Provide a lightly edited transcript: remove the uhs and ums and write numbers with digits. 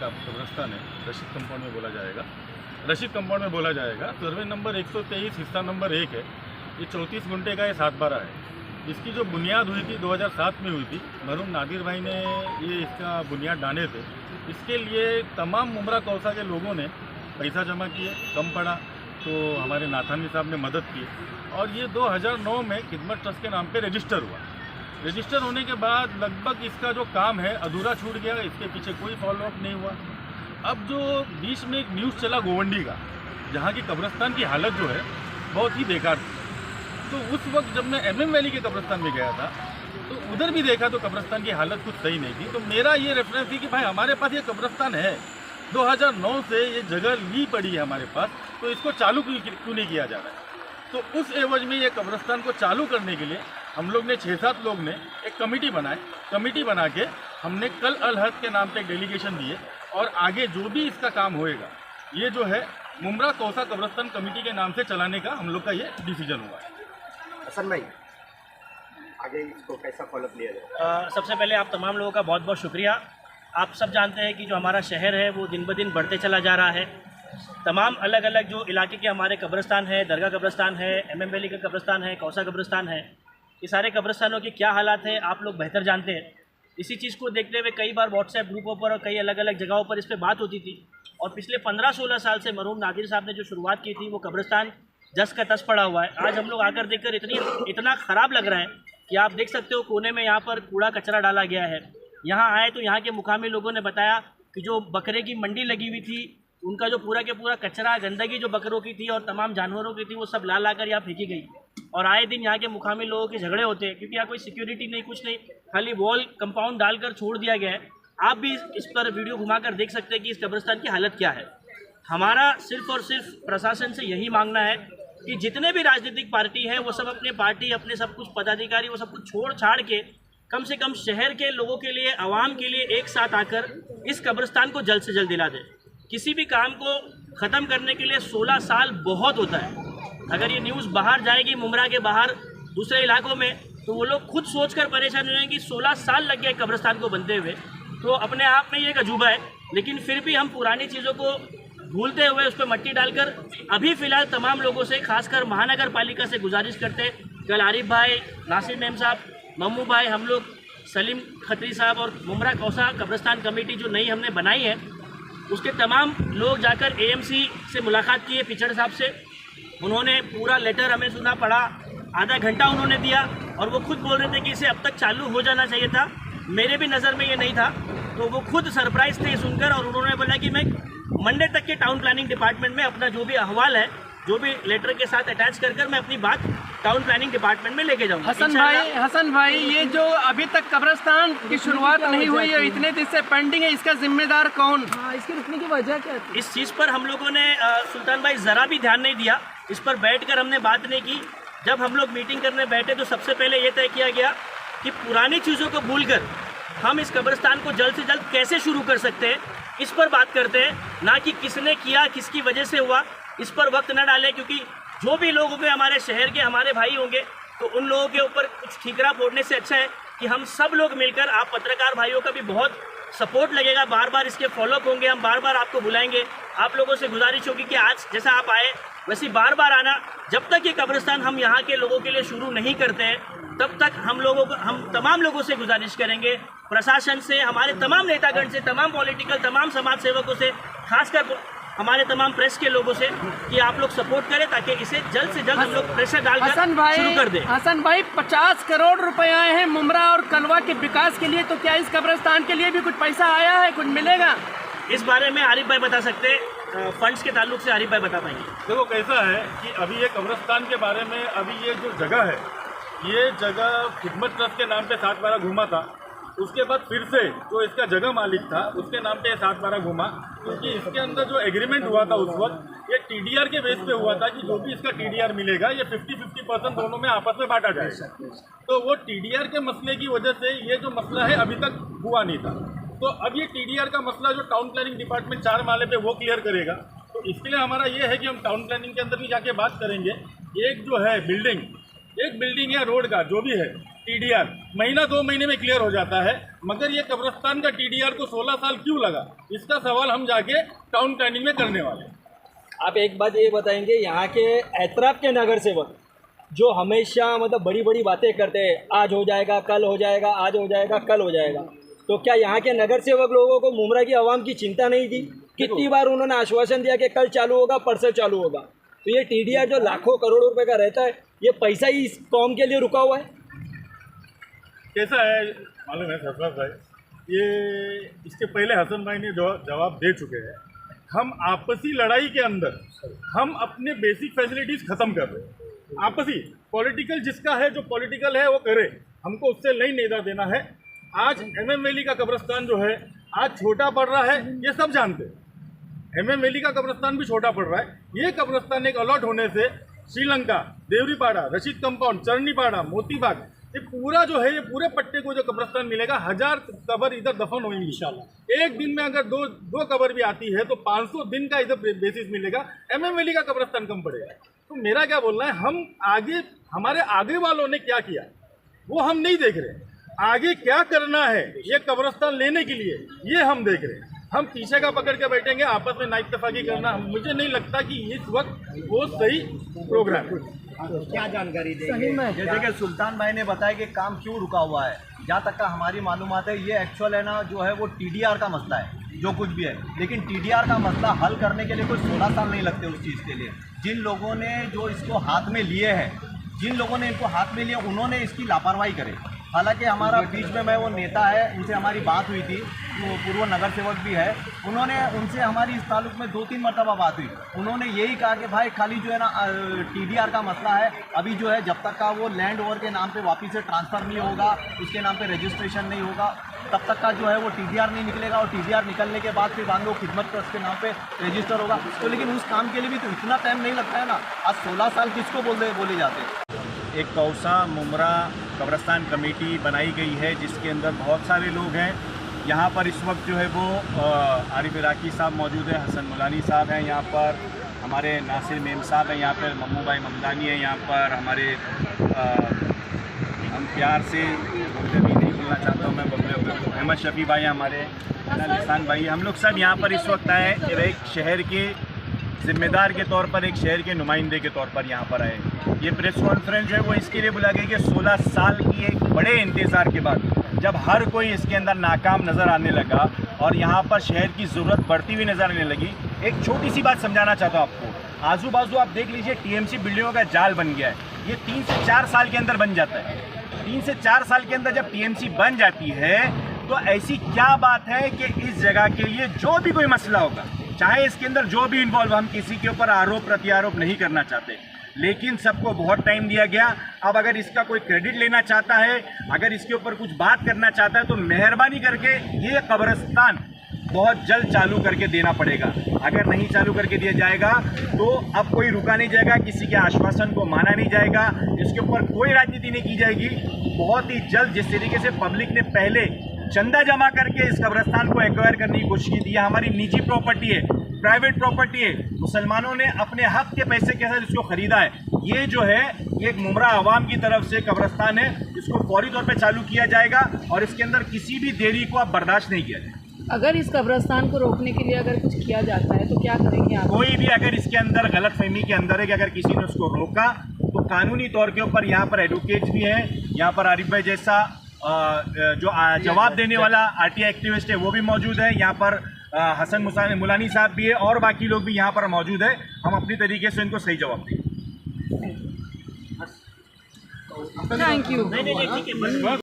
कब्रस्तान है, रशीद कंपाउंड में बोला जाएगा। रशीद कंपाउंड में बोला जाएगा। सर्वे नंबर 123 हिस्सा नंबर 1 है। ये 34 गुंटे का ये 7/12 है। इसकी जो बुनियाद हुई थी 2007 में हुई थी। मरहूम नादिर भाई ने ये इसका बुनियाद डाले थे। इसके लिए तमाम मुमरा कौसा के लोगों ने पैसा जमा किए, कम पड़ा तो हमारे नाथानी साहब ने मदद की और ये 2009 में खिदमत ट्रस्ट के नाम पे रजिस्टर हुआ। रजिस्टर होने के बाद लगभग इसका जो काम है अधूरा छूट गया, इसके पीछे कोई फॉलोअप नहीं हुआ। अब जो बीच में एक न्यूज़ चला गोवंडी का, जहाँ की कब्रिस्तान की हालत जो है बहुत ही बेकार थी, तो उस वक्त जब मैं MM वैली के कब्रिस्तान में गया था तो उधर भी देखा तो कब्रिस्तान की हालत कुछ सही नहीं थी। तो मेरा ये रेफरेंस थी कि भाई हमारे पास ये कब्रिस्तान है, 2009 से ये जगह ली पड़ी है हमारे पास, तो इसको चालू क्यों नहीं किया जा रहा है। तो उस एवज में ये कब्रिस्तान को चालू करने के लिए हम लोग ने 6-7 लोग ने एक कमेटी बनाए। कमेटी बना के हमने कल अल हद के नाम पे एक डेलीगेशन दिए और आगे जो भी इसका काम होएगा ये जो है मुमरा कौसा कब्रिस्तान कमेटी के नाम से चलाने का हम लोग का ये डिसीजन हुआ है। हसन भाई, आगे इसको कैसा फॉलोअप लिया जाए? सबसे पहले आप तमाम लोगों का बहुत बहुत शुक्रिया। आप सब जानते हैं कि जो हमारा शहर है वो दिन ब दिन बढ़ते चला जा रहा है। तमाम अलग अलग जो इलाके के हमारे कब्रिस्तान है, दरगाह कब्रिस्तान है, MM वैली का कब्रिस्तान है, कौसा कब्रिस्तान है, ये सारे कब्रिस्तानों के क्या हालात हैं आप लोग बेहतर जानते हैं। इसी चीज़ को देखते हुए कई बार व्हाट्सएप ग्रुपों पर और कई अलग अलग जगहों पर इस पर बात होती थी और पिछले 15-16 साल से मरहूम नादिर साहब ने जो शुरुआत की थी वो कब्रिस्तान जस का तस पड़ा हुआ है। आज हम लोग आकर देखकर इतना ख़राब लग रहा है कि आप देख सकते हो कोने में यहाँ पर कूड़ा कचरा डाला गया है। यहाँ आए तो यहाँ के मुकामी लोगों ने बताया कि जो बकरे की मंडी लगी हुई थी उनका जो पूरा के पूरा कचरा, गंदगी जो बकरों की थी और तमाम जानवरों की थी वो सब ला कर यहाँ फेंकी गई। और आए दिन यहाँ के मुकामी लोगों के झगड़े होते हैं क्योंकि यहाँ कोई सिक्योरिटी नहीं, कुछ नहीं, खाली वॉल कंपाउंड डालकर छोड़ दिया गया है। आप भी इस पर वीडियो घुमाकर देख सकते हैं कि इस कब्रिस्तान की हालत क्या है। हमारा सिर्फ और सिर्फ प्रशासन से यही मांगना है कि जितने भी राजनीतिक पार्टी है वो सब अपने पार्टी, अपने सब कुछ पदाधिकारी, वो सब कुछ छोड़ छाड़ के कम से कम शहर के लोगों के लिए, आवाम के लिए एक साथ आकर इस कब्रिस्तान को जल्द से जल्द दिला दें। किसी भी काम को ख़त्म करने के लिए 16 साल बहुत होता है। अगर ये न्यूज़ बाहर जाएगी, मुमरा के बाहर दूसरे इलाकों में, तो वो लोग खुद सोचकर परेशान हो जाएंगे कि 16 साल लग गया कब्रिस्तान को बनते हुए। तो अपने आप में ये एक अजूबा है, लेकिन फिर भी हम पुरानी चीज़ों को भूलते हुए उस पर मट्टी डालकर अभी फ़िलहाल तमाम लोगों से, खासकर महानगर पालिका से गुजारिश करते हैं। कल आरिफ भाई, नासिर मेम साहब, मम्मू भाई, हम लोग, सलीम खत्री साहब और मुमरा कौसा कब्रिस्तान कमेटी जो नई हमने बनाई है उसके तमाम लोग जाकर AMC से मुलाकात किए, पिछड़ साहब से। उन्होंने पूरा लेटर हमें सुना, पढ़ा, आधा घंटा उन्होंने दिया और वो खुद बोल रहे थे कि इसे अब तक चालू हो जाना चाहिए था। मेरे भी नज़र में ये नहीं था, तो वो खुद सरप्राइज थे सुनकर और उन्होंने बोला कि मैं मंडे तक के टाउन प्लानिंग डिपार्टमेंट में अपना जो भी अहवाल है, जो भी लेटर के साथ अटैच कर मैं अपनी बात टाउन प्लानिंग डिपार्टमेंट में लेके जाऊंगा। हसन भाई, ये जो अभी तक कब्रिस्तान की शुरुआत नहीं हुई है, इतने दिन से पेंडिंग है, इसका जिम्मेदार कौन? इसके रुकने की वजह क्या है? इस चीज़ पर हम लोगों ने सुल्तान भाई ज़रा भी ध्यान नहीं दिया। इस पर बैठकर हमने बात नहीं की। जब हम लोग मीटिंग करने बैठे तो सबसे पहले ये तय किया गया कि पुरानी चीज़ों को भूलकर हम इस कब्रिस्तान को जल्द से जल्द कैसे शुरू कर सकते हैं, इस पर बात करते हैं, ना कि किसने किया, किसकी वजह से हुआ। इस पर वक्त न डालें, क्योंकि जो भी लोग होंगे हमारे शहर के, हमारे भाई होंगे, तो उन लोगों के ऊपर कुछ ठीकरा फोड़ने से अच्छा है कि हम सब लोग मिलकर, आप पत्रकार भाइयों का भी बहुत सपोर्ट लगेगा, बार बार इसके फॉलोअप होंगे, हम बार बार आपको बुलाएंगे। आप लोगों से गुजारिश होगी कि आज जैसा आप आए वैसे बार बार आना। जब तक ये कब्रिस्तान हम यहाँ के लोगों के लिए शुरू नहीं करते हैं तब तक हम तमाम लोगों से गुजारिश करेंगे, प्रशासन से, हमारे तमाम नेतागण से, तमाम पॉलिटिकल, तमाम समाज सेवकों से, खासकर हमारे तमाम प्रेस के लोगों से, कि आप लोग सपोर्ट करें ताकि इसे जल्द से जल्द हम लोग प्रेशर डालकर शुरू कर दें। हसन भाई, 50 करोड़ रुपए आए हैं मुमरा और कलवा के विकास के लिए, तो क्या इस कब्रिस्तान के लिए भी कुछ पैसा आया है, कुछ मिलेगा? इस बारे में आरिफ भाई बता सकते हैं, फंड्स के ताल्लुक से आरिफ भाई बता पाएंगे। देखो कैसा है कि अभी ये कब्रिस्तान के बारे में, अभी ये जो जगह है, ये जगह खिदमत ट्रस्ट के नाम पे 7/12 घूमा था। उसके बाद फिर से जो इसका जगह मालिक था उसके नाम पे 7/12 घूमा, क्योंकि इसके अंदर जो एग्रीमेंट हुआ था उस वक्त ये TDR के बेस पे हुआ था कि जो भी इसका TDR मिलेगा ये 50-50% दोनों में आपस में बांटा जाएगा। तो वो TDR के मसले की वजह से ये जो मसला है अभी तक हुआ नहीं था। तो अब ये TDR का मसला जो टाउन प्लानिंग डिपार्टमेंट 4 माले पे वो क्लियर करेगा। तो इसके लिए हमारा ये है कि हम टाउन प्लानिंग के अंदर भी जाके बात करेंगे। एक जो है बिल्डिंग है रोड का जो भी है TDR महीना 2 महीने में क्लियर हो जाता है, मगर ये कब्रिस्तान का TDR को 16 साल क्यों लगा, इसका सवाल हम जाके टाउन प्लानिंग में करने वाले हैं। आप एक बात ये बताएंगे, यहाँ के एतराफ़ के नगर सेवक जो हमेशा मतलब बड़ी बड़ी बातें करते हैं, आज हो जाएगा कल हो जाएगा, आज हो जाएगा कल हो जाएगा, तो क्या यहाँ के नगर सेवक लोगों को मुमरा की आवाम की चिंता नहीं थी? कितनी बार उन्होंने आश्वासन दिया कि कल चालू होगा, परसों चालू होगा। तो ये TDR जो लाखों करोड़ों रुपए का रहता है, ये पैसा ही इस कौम के लिए रुका हुआ है। कैसा है मालूम है सरफराज भाई, ये इसके पहले हसन भाई ने जवाब दे चुके हैं। हम आपसी लड़ाई के अंदर हम अपने बेसिक फैसिलिटीज़ ख़त्म कर रहे हैं। आपसी पॉलिटिकल जिसका है, जो पॉलिटिकल है वो करे, हमको उससे नहीं नेदा देना है। आज MM वैली का कब्रिस्तान जो है आज छोटा पड़ रहा है, ये सब जानते हैं। MM वैली का कब्रिस्तान भी छोटा पड़ रहा है। ये कब्रिस्तान एक अलॉट होने से श्रीलंका, देवरीपाड़ा, रशीद कंपाउंड, चरनीपाड़ा, मोतीबाग, ये पूरा जो है, ये पूरे पट्टे को जो कब्रिस्तान मिलेगा, 1000 कब्र इधर दफन होंगी इंशाल्लाह। एक दिन में अगर दो कब्र भी आती है तो 500 दिन का इधर बेसिस मिलेगा। MM वैली का कब्रिस्तान कम पड़ेगा। तो मेरा क्या बोलना है, हम आगे, हमारे आगे वालों ने क्या किया वो हम नहीं देख रहे, आगे क्या करना है ये कब्रिस्तान लेने के लिए ये हम देख रहे हैं। हम पीछे का पकड़ के बैठेंगे, आपस में नाइतफाकी करना, मुझे नहीं लगता कि इस वक्त वो सही प्रोग्राम है। क्या जानकारी देंगे? जैसे कि सुल्तान भाई ने बताया कि काम क्यों रुका हुआ है, जहाँ तक का हमारी मालूमात है ये एक्चुअल है ना, जो है वो TDR का मसला है, जो कुछ भी है। लेकिन TDR का मसला हल करने के लिए कोई 16 साल नहीं लगते उस चीज़ के लिए। जिन लोगों ने जो इसको हाथ में लिए हैं, जिन लोगों ने इनको हाथ में लिया, उन्होंने इसकी लापरवाही करे। हालांकि हमारा बीच में मैं वो नेता है, उनसे हमारी बात हुई थी, वो पूर्व नगर सेवक भी है, उन्होंने उनसे हमारी इस ताल्लुक में 2-3 मरतबा बात हुई। उन्होंने यही कहा कि भाई खाली जो है ना TDR का मसला है, अभी जो है जब तक का वो लैंड ओवर के नाम पे वापस से ट्रांसफ़र नहीं होगा, उसके नाम पे रजिस्ट्रेशन नहीं होगा, तब तक का जो है वो TDR नहीं निकलेगा। और TDR निकलने के बाद फिर बांधो खिदमत ट्रस्ट के नाम पे रजिस्टर होगा। तो लेकिन उस काम के लिए भी तो इतना टाइम नहीं लगता है ना। आज 16 साल किसको बोले जाते हैं। एक कौसा मुमरा कब्रिस्तान कमेटी बनाई गई है, जिसके अंदर बहुत सारे लोग हैं। यहाँ पर इस वक्त जो है वो आरिफ इराकी साहब मौजूद है, हसन मुलानी साहब हैं, यहाँ पर हमारे नासिर मेम साहब हैं, यहाँ पर मम्मू भाई ममदानी है, यहाँ पर हमारे हम प्यार से भी नहीं बोलना चाहता हूँ मैं, बबले अहमद शफी भाई हमारे, लिसान भाई, हम लोग सब यहाँ पर इस वक्त आए एक शहर के जिम्मेदार के तौर पर, एक शहर के नुमाइंदे के तौर पर यहाँ पर आए। ये प्रेस कॉन्फ्रेंस जो है वो इसके लिए बुला गई कि 16 साल की एक बड़े इंतज़ार के बाद जब हर कोई इसके अंदर नाकाम नज़र आने लगा और यहाँ पर शहर की ज़रूरत बढ़ती हुई नज़र आने लगी। एक छोटी सी बात समझाना चाहता हूँ आपको, आजू बाजू आप देख लीजिए TMC बिल्डिंगों का जाल बन गया है। ये 3 से 4 साल के अंदर बन जाता है। 3 से 4 साल के अंदर जब TMC बन जाती है तो ऐसी क्या बात है कि इस जगह के लिए जो भी कोई मसला होगा, चाहे इसके अंदर जो भी इन्वॉल्व, हम किसी के ऊपर आरोप प्रत्यारोप नहीं करना चाहते, लेकिन सबको बहुत टाइम दिया गया। अब अगर इसका कोई क्रेडिट लेना चाहता है, अगर इसके ऊपर कुछ बात करना चाहता है, तो मेहरबानी करके ये कब्रिस्तान बहुत जल्द चालू करके देना पड़ेगा। अगर नहीं चालू करके दिया जाएगा तो अब कोई रुका नहीं जाएगा, किसी के आश्वासन को माना नहीं जाएगा, इसके ऊपर कोई राजनीति नहीं की जाएगी। बहुत ही जल्द, जिस तरीके से पब्लिक ने पहले चंदा जमा करके इस कब्रिस्तान को एक्वायर करने की कोशिश की थी, हमारी निजी प्रॉपर्टी है, प्राइवेट प्रॉपर्टी है, मुसलमानों ने अपने हक के पैसे के साथ इसको ख़रीदा है। ये जो है एक मुमरा आवाम की तरफ से कब्रिस्तान है, इसको फौरी तौर पे चालू किया जाएगा और इसके अंदर किसी भी देरी को अब बर्दाश्त नहीं किया जाएगा। अगर इस कब्रिस्तान को रोकने के लिए अगर कुछ किया जाता है तो क्या करेंगे आप? कोई भी अगर इसके अंदर गलत फहमी के अंदर है कि अगर किसी ने उसको रोका तो कानूनी तौर के ऊपर यहाँ पर एडवोकेट्स भी हैं, यहाँ पर आरिफ भाई जैसा जो जवाब देने वाला RTI एक्टिविस्ट है वो भी मौजूद है, यहाँ पर हसन मुलानी साहब भी है और बाकी लोग भी यहाँ पर मौजूद है। हम अपनी तरीके से इनको सही जवाब देंगे। Thank you. नहीं, ठीक है।